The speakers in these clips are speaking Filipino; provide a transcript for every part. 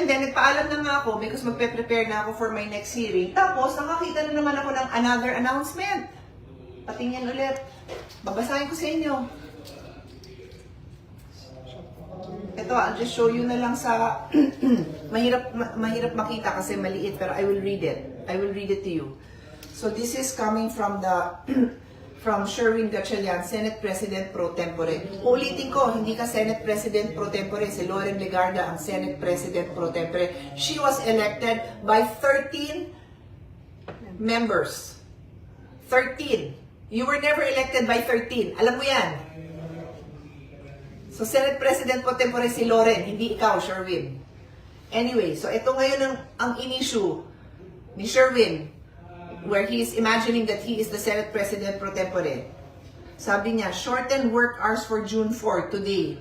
And then, nagpaalam na nga ako because magpe-prepare na ako for my next hearing. Tapos, nakakita na naman ako ng another announcement. Patingin ulit. Babasahin ko sa inyo. Ito, I'll just show you na lang sa... mahirap makita kasi maliit, pero I will read it. I will read it to you. So, this is coming from the... from Sherwin Gatchalian, Senate President Pro Tempore. Ulitin ko, hindi ka Senate President Pro Tempore. Si Loren Legarda ang Senate President Pro Tempore. She was elected by 13 members. 13. You were never elected by 13. Alam mo yan. So, Senate President Pro Tempore si Loren, hindi ikaw, Sherwin. Anyway, so ito ngayon ang in-issue ni Sherwin, where he is imagining that he is the Senate President Pro Tempore. Sabi niya, shorten work hours for June 4 today.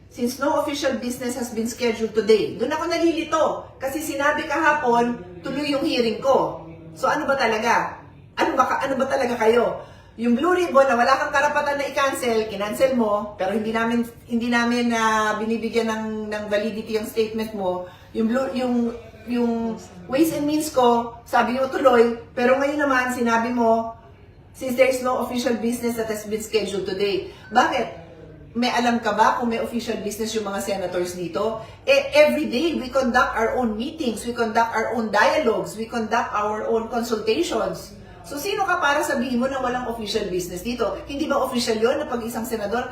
Since no official business has been scheduled today. Doon ako nalilito. Kasi sinabi kahapon, tuloy yung hearing ko. So ano ba talaga? Ano ba talaga kayo? Yung Blue Ribbon na wala kang karapatan na i-cancel, kinancel mo, pero hindi namin binibigyan ng validity yung statement mo. Yung ways and means ko, sabi nyo tuloy, pero ngayon naman sinabi mo, since there is no official business that has been scheduled today. Bakit? May alam ka ba kung may official business yung mga senators dito? Every day, we conduct our own meetings, we conduct our own dialogues, we conduct our own consultations. So, sino ka para sabihin mo na walang official business dito? Hindi ba official yon na pag isang senador,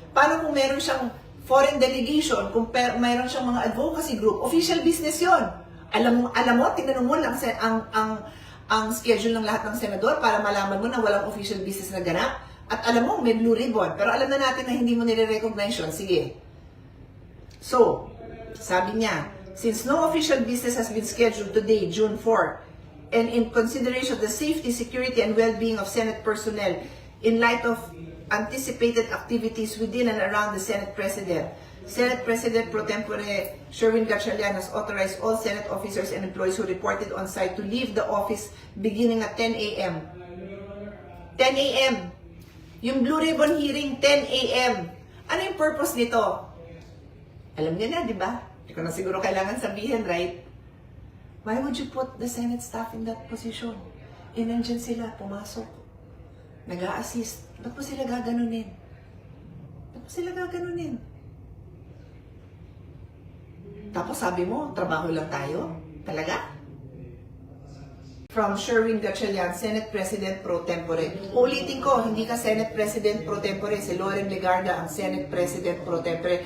paano kung meron siyang foreign delegation, kung mayroon siyang mga advocacy group, official business yon. Alam mo, tinanong mo lang ang schedule ng lahat ng senador para malaman mo na walang official business na ganap. At alam mo, may Blue Ribbon. Pero alam na natin na hindi mo nire-recognize yun. Sige. So, sabi niya, since no official business has been scheduled today, June 4, and in consideration of the safety, security, and well-being of Senate personnel, in light of anticipated activities within and around the Senate President Pro Tempore Sherwin Gatchalian has authorized all Senate officers and employees who reported on site to leave the office beginning at 10 a.m. 10 a.m. Yung Blue Ribbon hearing, 10 a.m. Ano yung purpose nito? Alam niyo na, di ba? Hindi ko na siguro kailangan sabihin, right? Why would you put the Senate staff in that position? Nandyan sila, pumasok. Nag-a-assist. Ba't mo sila gaganunin? Tapos sabi mo, trabaho lang tayo? Talaga? From Sherwin Gatchalian, Senate President Pro Tempore. Ulitin ko, hindi ka Senate President Pro Tempore. Si Loren Legarda ang Senate President Pro Tempore.